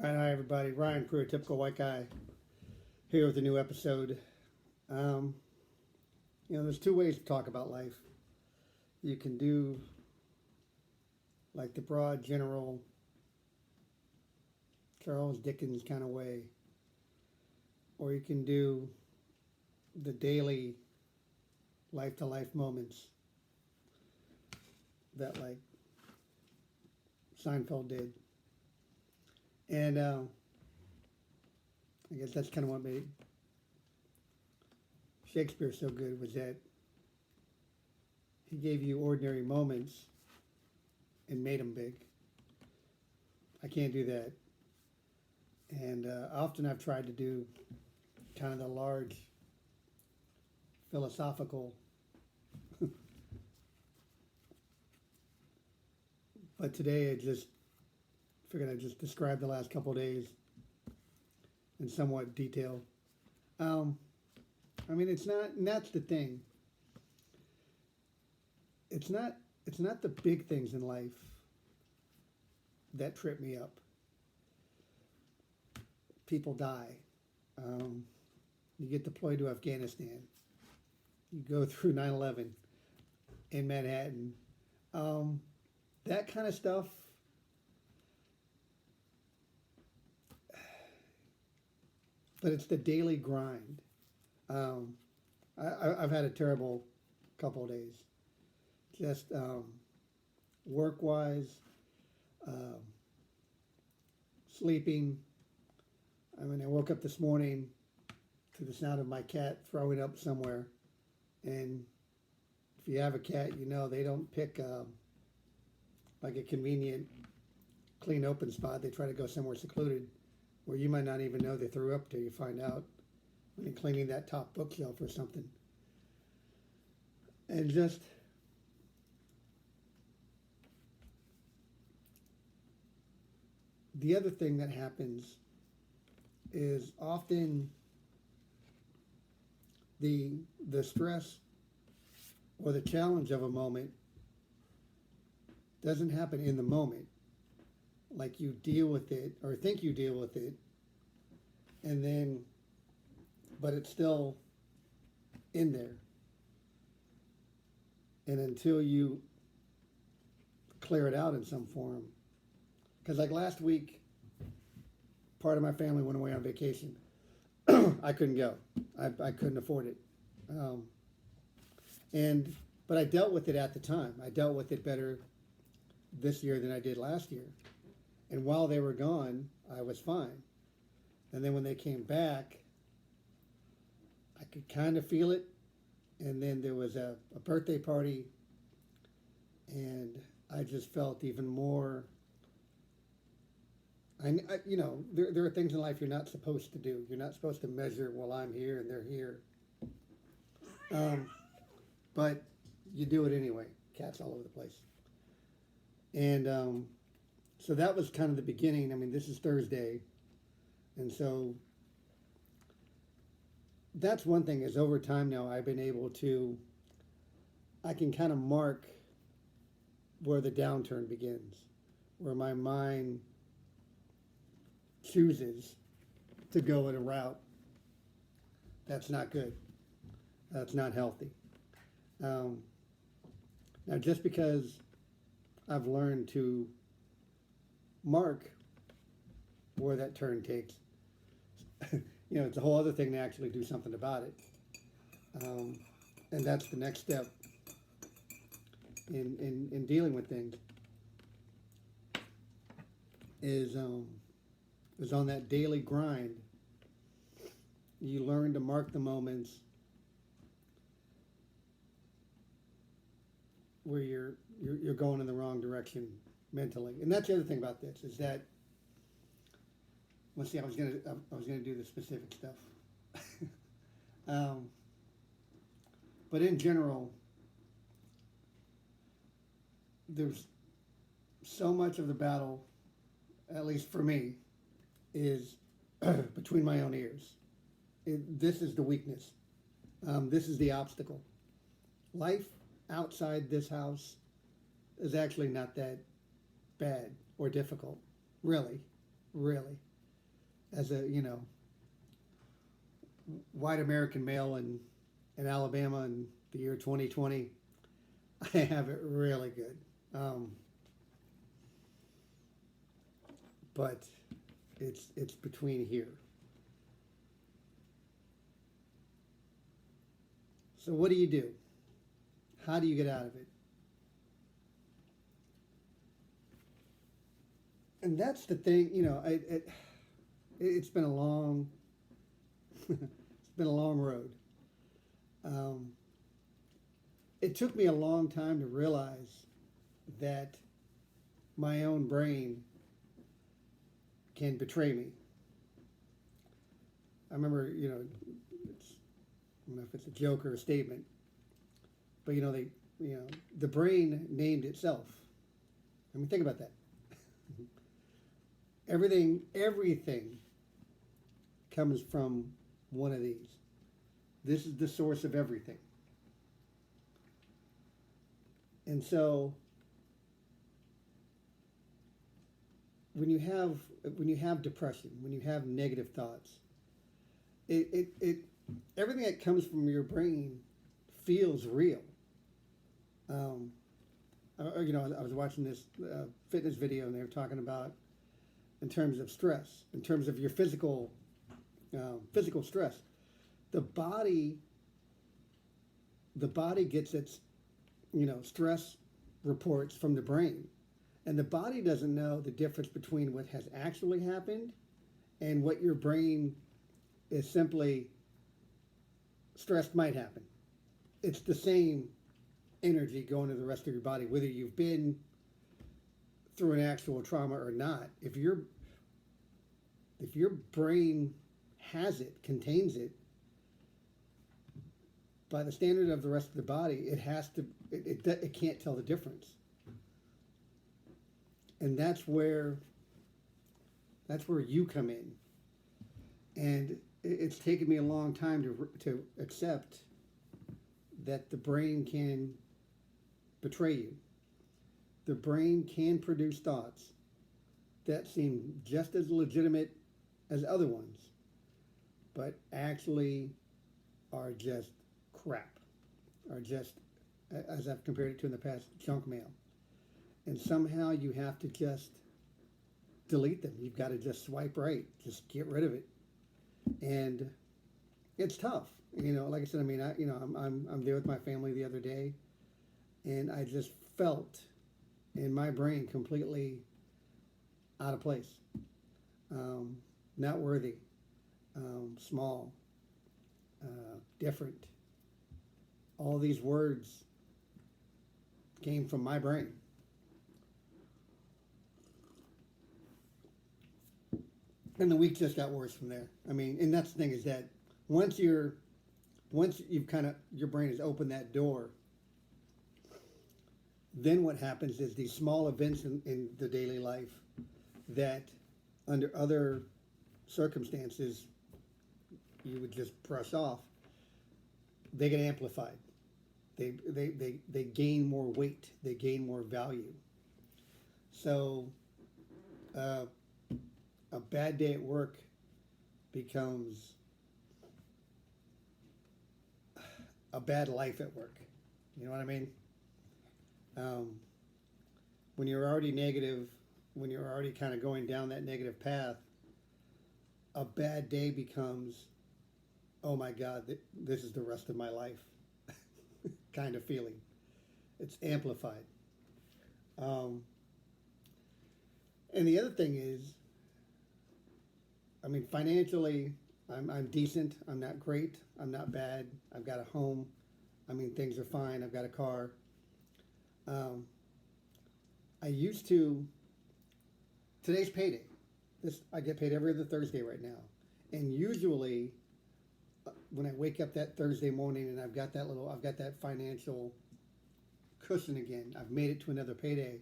All right, hi everybody. Ryan Crew, typical white guy, here with a new episode. Um, there's two ways to talk about life. You can do like the broad, general Charles Dickens kind of way, or you can do the daily, life to life moments that like Seinfeld did. And I guess that's kind of what made Shakespeare so good was that he gave you ordinary moments and made them big. I can't do that. And often I've tried to do kind of the large philosophical, but today I just figured I'd just describe the last couple of days in somewhat detail. It's not, and that's the thing. It's not the big things in life that trip me up. People die. You get deployed to Afghanistan. You go through 9/11 in Manhattan. That kind of stuff. But it's the daily grind. I've had a terrible couple of days. Just work-wise, um, sleeping. I woke up this morning to the sound of my cat throwing up somewhere. And if you have a cat, you know they don't pick like a convenient, clean, open spot. They try to go somewhere secluded where you might not even know they threw up till you find out when you're cleaning that top bookshelf or something. And just the other thing that happens is often the stress or the challenge of a moment doesn't happen in the moment. Like you deal with it or think you deal with it, and then, but it's still in there. And until you clear it out in some form. Because like last week, part of my family went away on vacation. I couldn't go. I couldn't afford it. But I dealt with it at the time. I dealt with it better this year than I did last year. And while they were gone, I was fine. And then when they came back, I could kind of feel it. And then there was a birthday party, and I just felt even more. There are things in life you're not supposed to do. You're not supposed to measure, well, I'm here and they're here. But you do it anyway. Cats all over the place. And so that was kind of the beginning. This is Thursday. And so that's one thing is over time now I've been able to, I can kind of mark where the downturn begins, where my mind chooses to go in a route that's not good, that's not healthy. Now, just because I've learned to mark where that turn takes, it's a whole other thing to actually do something about it. And that's the next step in dealing with things is on that daily grind. You learn to mark the moments where you're going in the wrong direction mentally. And that's the other thing about this is that, let's see, I was gonna do the specific stuff. But in general, there's so much of the battle, at least for me, is between my own ears. This is the weakness. This is the obstacle. Life outside this house is actually not that bad or difficult, really, really. as a, white American male in Alabama in the year 2020, I have it really good. But it's between here. So what do you do? How do you get out of it? And that's the thing, it's been a long, it's been a long road. Um, it took me a long time to realize that my own brain can betray me. I remember, I don't know if it's a joke or a statement, but the brain named itself. I mean, think about that. Everything comes from one of these. This is the source of everything. And so when you have depression, when you have negative thoughts, it everything that comes from your brain feels real. I was watching this fitness video, and they were talking about in terms of stress, in terms of your physical stress, the body gets its stress reports from the brain, and the body doesn't know the difference between what has actually happened and what your brain is simply stressed might happen. It's the same energy going to the rest of your body, whether you've been through an actual trauma or not. If your brain has it, contains it, by the standard of the rest of the body, it can't tell the difference. And that's where you come in. And it's taken me a long time to accept that the brain can betray you. The brain can produce thoughts that seem just as legitimate as other ones, but actually are just crap, are just, as I've compared it to in the past, junk mail. And somehow you have to just delete them. You've got to just swipe right, just get rid of it. And it's tough. Like I said, I'm there with my family the other day, and I just felt in my brain completely out of place, not worthy, small, different. All these words came from my brain. And the week just got worse from there. And that's the thing, is that once you've your brain has opened that door, then what happens is these small events in the daily life that under other circumstances you would just brush off, they get amplified. They gain more weight. They gain more value. So a bad day at work becomes a bad life at work. You know what I mean? When you're already negative, when you're already kind of going down that negative path, a bad day becomes, oh my God, this is the rest of my life kind of feeling. It's amplified. And the other thing is, financially, I'm decent. I'm not great. I'm not bad. I've got a home. Things are fine. I've got a car. I used to, today's payday. I get paid every other Thursday right now. And usually, when I wake up that Thursday morning and I've got that financial cushion again, I've made it to another payday.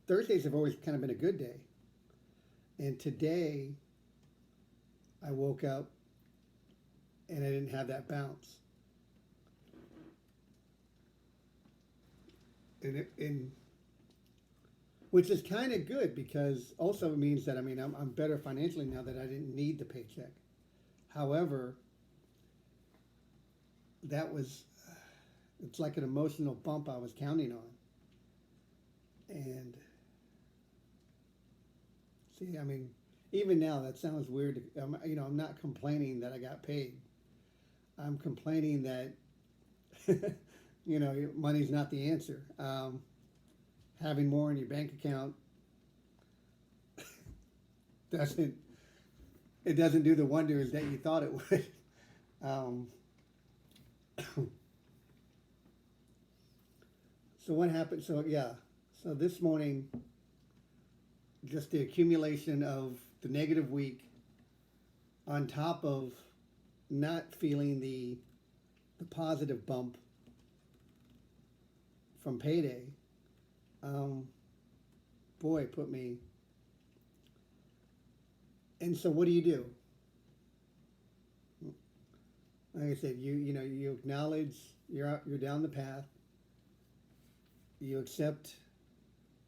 Thursdays have always kind of been a good day. And today, I woke up and I didn't have that bounce. And which is kind of good because also it means that, I mean, I'm better financially now that I didn't need the paycheck. However, that was, it's like an emotional bump I was counting on. And see, I mean, even now that sounds weird. I'm not complaining that I got paid. I'm complaining that, money's not the answer. Having more in your bank account doesn't it doesn't do the wonders that you thought it would. Um, so what happened? So yeah, so this morning, just the accumulation of the negative week on top of not feeling the positive bump from payday, um, boy, put me. And so, what do you do? Like I said, you acknowledge you're down the path. You accept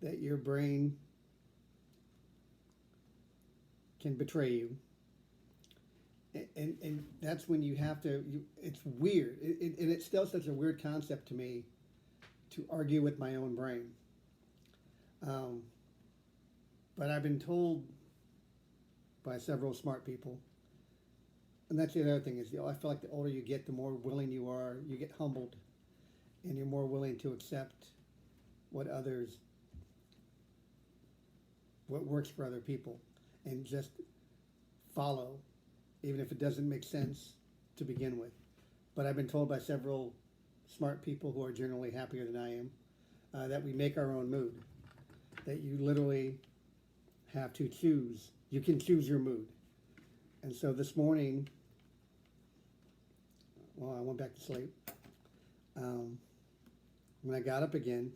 that your brain can betray you, and that's when you have to. It's weird, and it's still such a weird concept to me to argue with my own brain. Um, but I've been told by several smart people, and that's the other thing is, I feel like the older you get, the more willing you are. You get humbled, and you're more willing to accept what works for other people, and just follow, even if it doesn't make sense to begin with. But I've been told by several smart people who are generally happier than I am that we make our own mood. That you literally have to choose. You can choose your mood. And so this morning, well, I went back to sleep. When I got up again,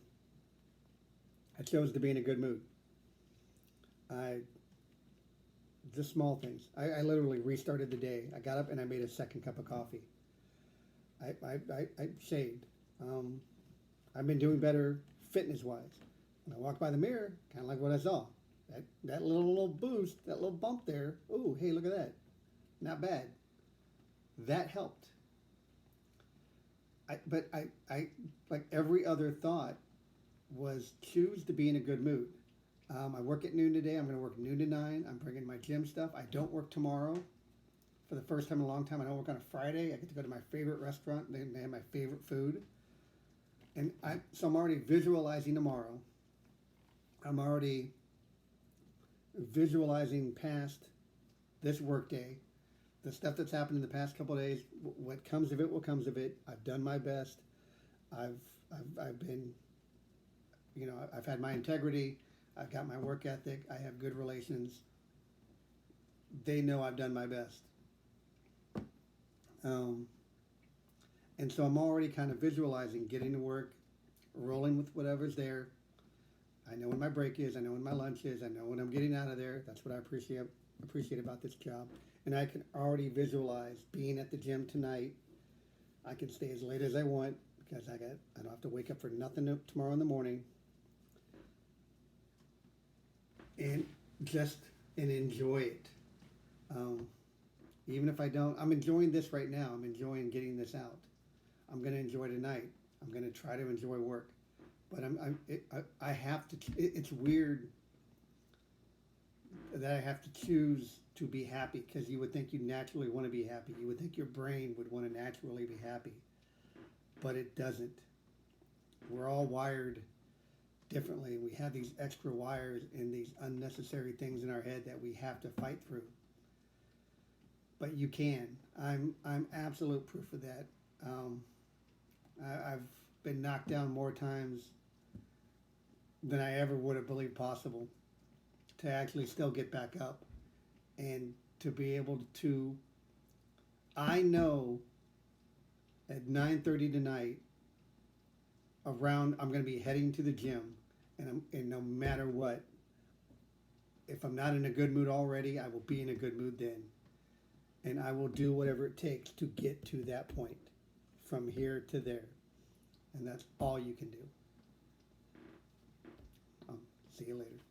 I chose to be in a good mood. Just small things. I literally restarted the day. I got up and I made a second cup of coffee. I shaved. I've been doing better fitness-wise. When I walked by the mirror, kind of like what I saw. That little boost, that little bump there. Ooh, hey, look at that. Not bad. That helped. But I like every other thought was choose to be in a good mood. I work at noon today. I'm going to work noon to 9. I'm bringing my gym stuff. I don't work tomorrow. For the first time in a long time, I don't work on a Friday. I get to go to my favorite restaurant. They have my favorite food. And so I'm already visualizing tomorrow. I'm already visualizing past this work day. The stuff that's happened in the past couple of days, what comes of it will comes of it. I've done my best. I've been, I've had my integrity. I've got my work ethic. I have good relations. They know I've done my best. And so I'm already kind of visualizing getting to work, rolling with whatever's there. I know when my break is. I know when my lunch is. I know when I'm getting out of there. That's what I appreciate about this job. And I can already visualize being at the gym tonight. I can stay as late as I want because I don't have to wake up for nothing tomorrow in the morning. And enjoy it. Even if I don't, I'm enjoying this right now. I'm enjoying getting this out. I'm going to enjoy tonight. I'm going to try to enjoy work. But I have to, it's weird that I have to choose to be happy because you would think you naturally want to be happy. You would think your brain would want to naturally be happy. But it doesn't. We're all wired differently. We have these extra wires and these unnecessary things in our head that we have to fight through. But you can. I'm absolute proof of that. I've been knocked down more times than I ever would have believed possible to actually still get back up and to be able to. I know at 9:30 tonight around I'm going to be heading to the gym, and no matter what, if I'm not in a good mood already, I will be in a good mood then. And I will do whatever it takes to get to that point, from here to there. And that's all you can do. See you later.